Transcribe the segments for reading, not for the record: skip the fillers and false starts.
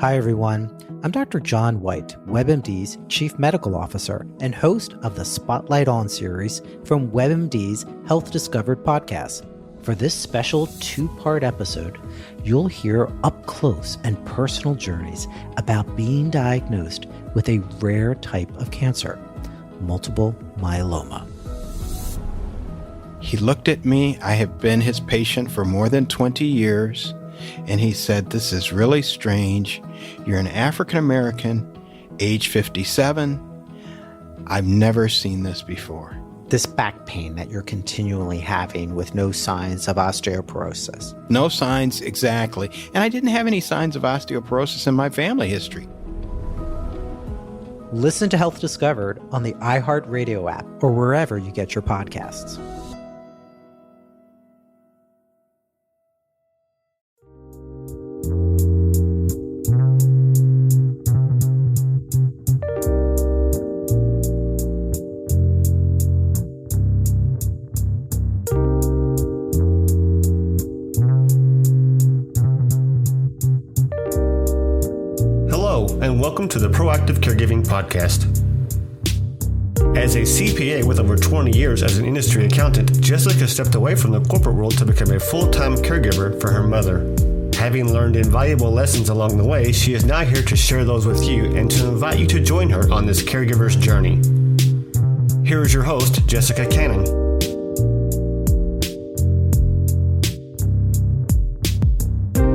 Hi, everyone. I'm Dr. John White, WebMD's Chief Medical Officer and host of the Spotlight On series from WebMD's Health Discovered podcast. For this special two-part episode, you'll hear up-close and personal journeys about being diagnosed with a rare type of cancer, multiple myeloma. He looked at me. I have been his patient for more than 20 years. And he said, "This is really strange. You're an African American, age 57. I've never seen this before." This back pain that you're continually having with no signs of osteoporosis. No signs, exactly. And I didn't have any signs of osteoporosis in my family history. Listen to Health Discovered on the iHeartRadio app or wherever you get your podcasts. And welcome to the Proactive Caregiving Podcast. As a CPA with over 20 years as an industry accountant, Jessica stepped away from the corporate world to become a full-time caregiver for her mother. Having learned invaluable lessons along the way, she is now here to share those with you and to invite you to join her on this caregiver's journey. Here is your host, Jessica Cannon.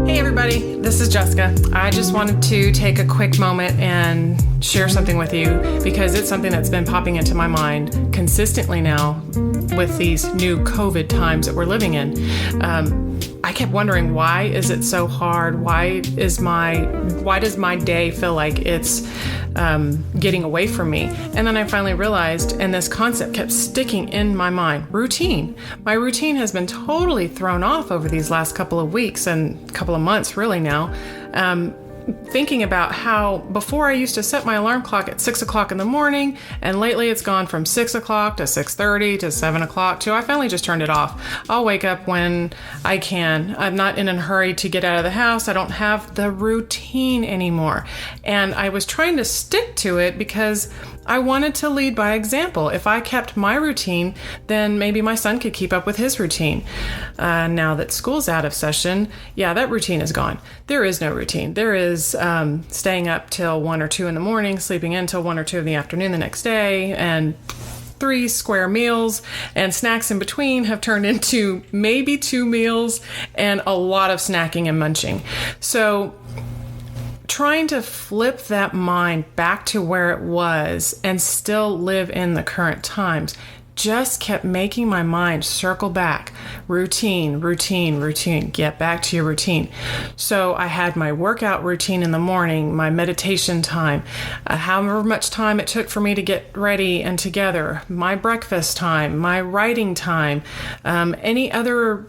Hey everybody, this is Jessica. I just wanted to take a quick moment and share something with you because it's something that's been popping into my mind consistently now with these new COVID times that we're living in. I kept wondering, why is it so hard? Why does my day feel like it's getting away from me? And then I finally realized, and this concept kept sticking in my mind, routine. My routine has been totally thrown off over these last couple of weeks and couple of months really now. Thinking about how before I used to set my alarm clock at 6 o'clock in the morning, and lately it's gone from 6 o'clock to 6:30 to 7 o'clock to I finally just turned it off. I'll wake up when I can. I'm not in a hurry to get out of the house. I don't have the routine anymore. And I was trying to stick to it because I wanted to lead by example. If I kept my routine, then maybe my son could keep up with his routine. Now that school's out of session, that routine is gone. There is no routine. There is staying up till 1 or 2 in the morning, sleeping in till 1 or 2 in the afternoon the next day, and 3 square meals and snacks in between have turned into maybe 2 meals and a lot of snacking and munching. So trying to flip that mind back to where it was and still live in the current times just kept making my mind circle back. Routine. Get back to your routine. So I had my workout routine in the morning, my meditation time, however much time it took for me to get ready and together, my breakfast time, my writing time, any other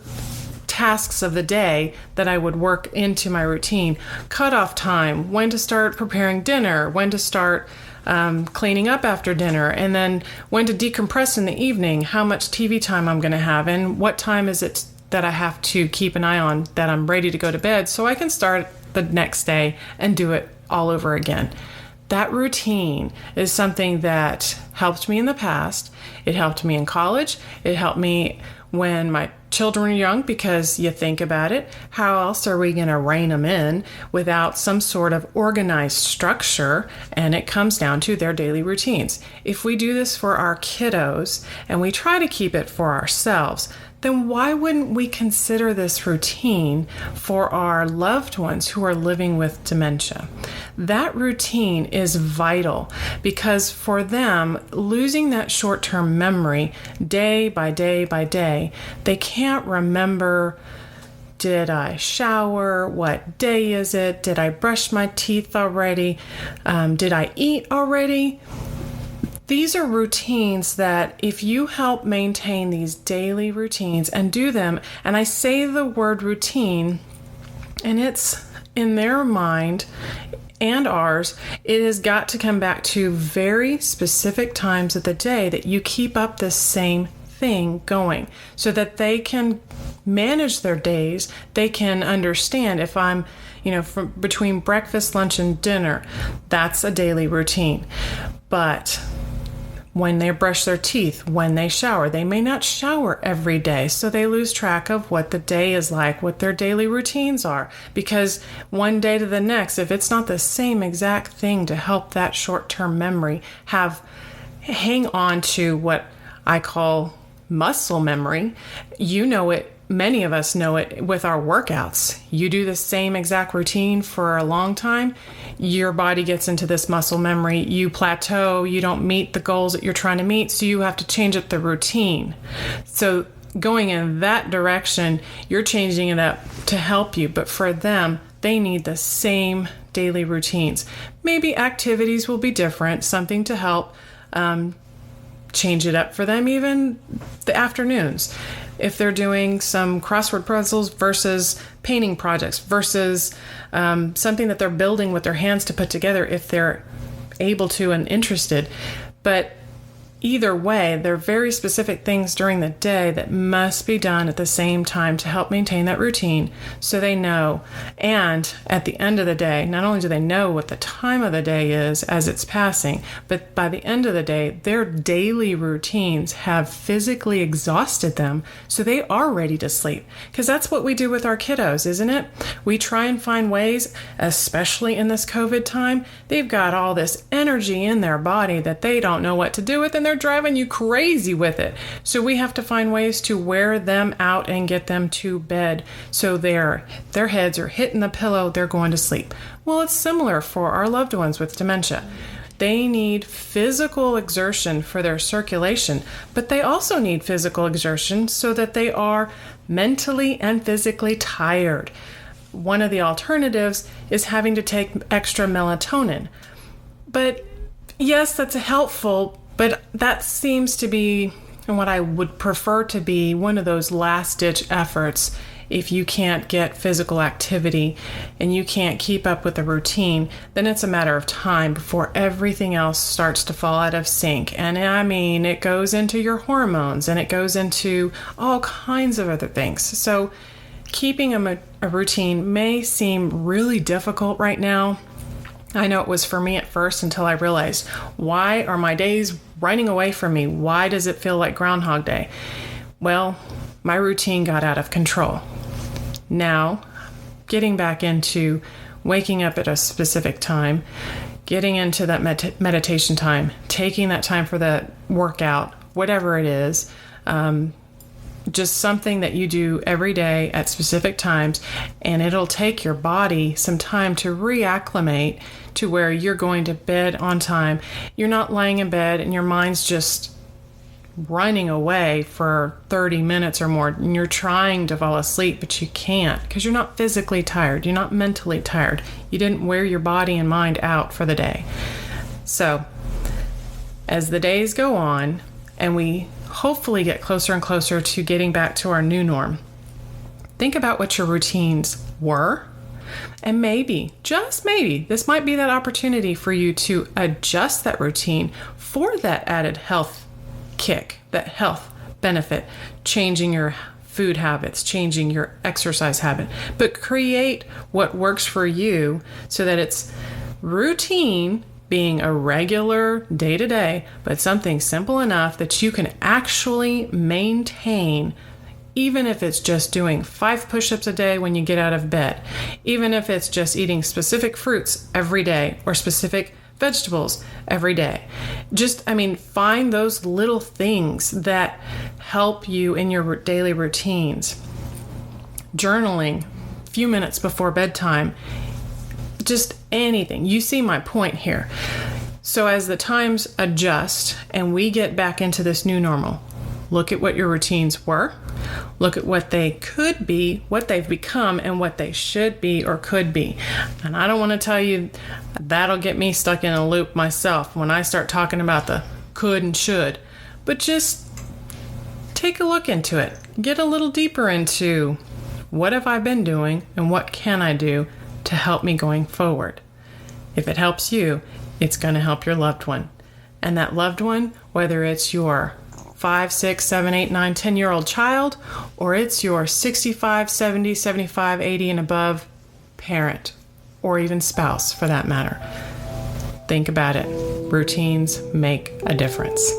tasks of the day that I would work into my routine, cutoff time, when to start preparing dinner, when to start cleaning up after dinner, and then when to decompress in the evening, how much TV time I'm going to have, and what time is it that I have to keep an eye on that I'm ready to go to bed so I can start the next day and do it all over again. That routine is something that helped me in the past. It helped me in college. It helped me when my children are young, because you think about it, how else are we going to rein them in without some sort of organized structure? And it comes down to their daily routines. If we do this for our kiddos and we try to keep it for ourselves, then why wouldn't we consider this routine for our loved ones who are living with dementia? That routine is vital because for them, losing that short-term memory day by day by day, they can't remember, did I shower? What day is it? Did I brush my teeth already? Did I eat already? These are routines that if you help maintain these daily routines and do them, and I say the word routine, and it's in their mind and ours, it has got to come back to very specific times of the day that you keep up this same thing going so that they can manage their days. They can understand if I'm, from between breakfast, lunch, and dinner, that's a daily routine. But when they brush their teeth, when they shower, they may not shower every day, so they lose track of what the day is like, what their daily routines are. Because one day to the next, if it's not the same exact thing to help that short-term memory hang on to what I call muscle memory, many of us know it with our workouts. You do the same exact routine for a long time, your body gets into this muscle memory, you plateau, you don't meet the goals that you're trying to meet, so you have to change up the routine. So going in that direction, you're changing it up to help you, but for them, they need the same daily routines. Maybe activities will be different, something to help change it up for them, even the afternoons. If they're doing some crossword puzzles versus painting projects versus something that they're building with their hands to put together, if they're able to and interested. But either way, there are very specific things during the day that must be done at the same time to help maintain that routine so they know. And at the end of the day, not only do they know what the time of the day is as it's passing, but by the end of the day, their daily routines have physically exhausted them, so they are ready to sleep. Because that's what we do with our kiddos, isn't it? We try and find ways, especially in this COVID time, they've got all this energy in their body that they don't know what to do with, and they're driving you crazy with it. So we have to find ways to wear them out and get them to bed so their heads are hitting the pillow, they're going to sleep. Well, it's similar for our loved ones with dementia. They need physical exertion for their circulation, but they also need physical exertion so that they are mentally and physically tired. One of the alternatives is having to take extra melatonin. But yes, that's helpful, but that seems to be what I would prefer to be one of those last-ditch efforts. If you can't get physical activity and you can't keep up with the routine, then it's a matter of time before everything else starts to fall out of sync. And I mean, it goes into your hormones and it goes into all kinds of other things. So keeping a routine may seem really difficult right now. I know it was for me at first until I realized, why are my days running away from me? Why does it feel like Groundhog Day? Well, my routine got out of control. Now, getting back into waking up at a specific time, getting into that meditation time, taking that time for that workout, whatever it is, just something that you do every day at specific times, and it'll take your body some time to reacclimate to where you're going to bed on time. You're not lying in bed and your mind's just running away for 30 minutes or more, and you're trying to fall asleep, but you can't because you're not physically tired. You're not mentally tired. You didn't wear your body and mind out for the day. So as the days go on and we hopefully get closer and closer to getting back to our new norm, think about what your routines were, and maybe, just maybe, this might be that opportunity for you to adjust that routine for that added health kick, that health benefit, changing your food habits, changing your exercise habit, but create what works for you so that it's routine being a regular day-to-day, but something simple enough that you can actually maintain, even if it's just doing 5 push-ups a day when you get out of bed, even if it's just eating specific fruits every day or specific vegetables every day. Find those little things that help you in your daily routines. Journaling a few minutes before bedtime, just anything. You see my point here. So as the times adjust and we get back into this new normal, look at what your routines were, look at what they could be, what they've become, and what they should be or could be. And I don't want to tell you that'll get me stuck in a loop myself when I start talking about the could and should, but just take a look into it. Get a little deeper into what have I been doing and what can I do to help me going forward. If it helps you, it's going to help your loved one. And that loved one, whether it's your 5, 6, 7, 8, 9, 10-year-old child, or it's your 65, 70, 75, 80 and above parent, or even spouse for that matter. Think about it. Routines make a difference.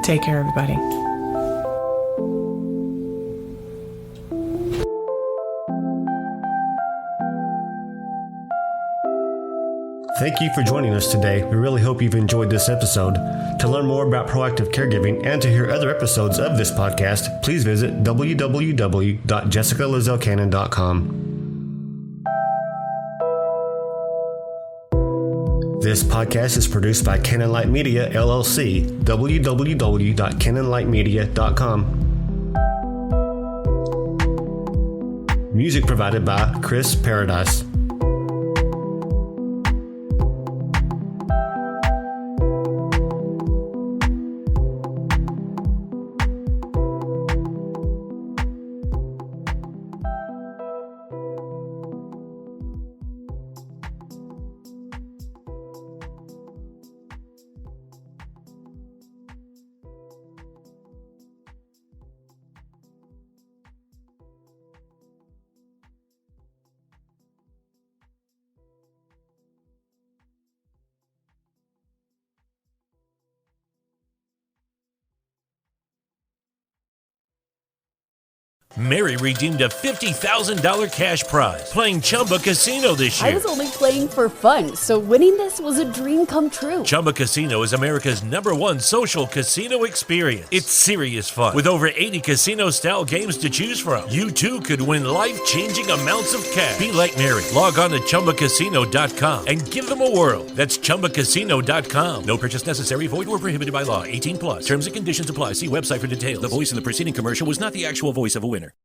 Take care, everybody. Thank you for joining us today. We really hope you've enjoyed this episode. To learn more about proactive caregiving and to hear other episodes of this podcast, please visit www.jessicalazelcannon.com. This podcast is produced by Cannon Light Media, LLC, www.cannonlightmedia.com. Music provided by Chris Paradise. Mary redeemed a $50,000 cash prize playing Chumba Casino this year. I was only playing for fun, so winning this was a dream come true. Chumba Casino is America's #1 social casino experience. It's serious fun. With over 80 casino-style games to choose from, you too could win life-changing amounts of cash. Be like Mary. Log on to ChumbaCasino.com and give them a whirl. That's ChumbaCasino.com. No purchase necessary. Void where prohibited by law. 18+. Terms and conditions apply. See website for details. The voice in the preceding commercial was not the actual voice of a winner.